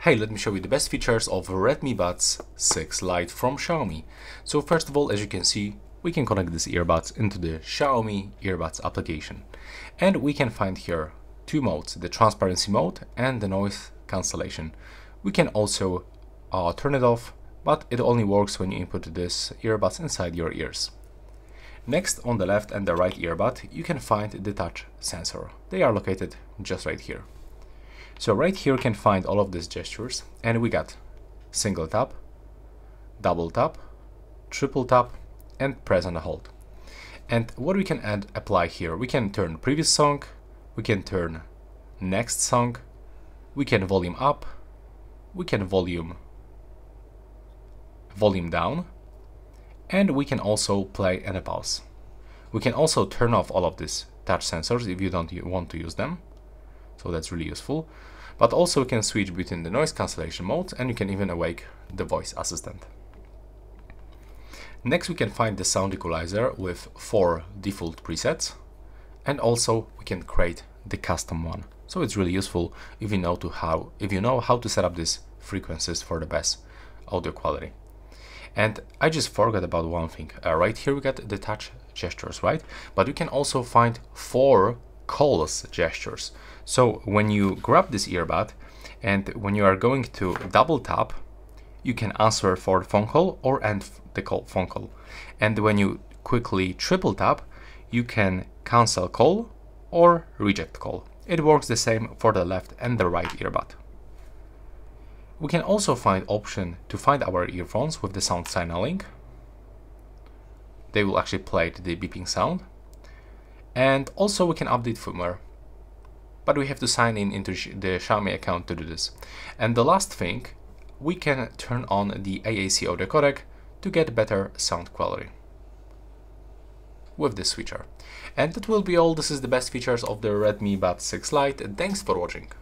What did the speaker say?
Hey, let me show you the best features of Redmi Buds 6 Lite from Xiaomi. So first of all, as you can see, we can connect these earbuds into the Xiaomi earbuds application. And we can find here two modes, the transparency mode and the noise cancellation. We can also turn it off, but it only works when you input this earbuds inside your ears. Next, on the left and the right earbud, you can find the touch sensor. They are located just right here. So right here you can find all of these gestures, and we got single tap, double tap, triple tap, and press and hold. And what we can apply here, we can turn previous song, we can turn next song, we can volume up, we can volume down, and we can also play and pause. We can also turn off all of these touch sensors if you don't want to use them. So that's really useful. But also we can switch between the noise cancellation mode, and you can even awake the voice assistant. Next, we can find the sound equalizer with 4 default presets, and also we can create the custom one. So it's really useful if you know how to set up these frequencies for the best audio quality. And I just forgot about one thing. Right here we got the touch gestures, right? But you can also find 4 calls gestures. So when you grab this earbud and when you are going to double tap, you can answer for the phone call or end the phone call. And when you quickly triple tap, you can cancel call or reject call. It works the same for the left and the right earbud. We can also find option to find our earphones with the sound signaling. They will actually play the beeping sound. And also we can update firmware, but we have to sign in into the Xiaomi account to do this. And the last thing, we can turn on the AAC audio codec to get better sound quality with this switcher. And that will be all. This is the best features of the Redmi Buds 6 Lite. Thanks for watching.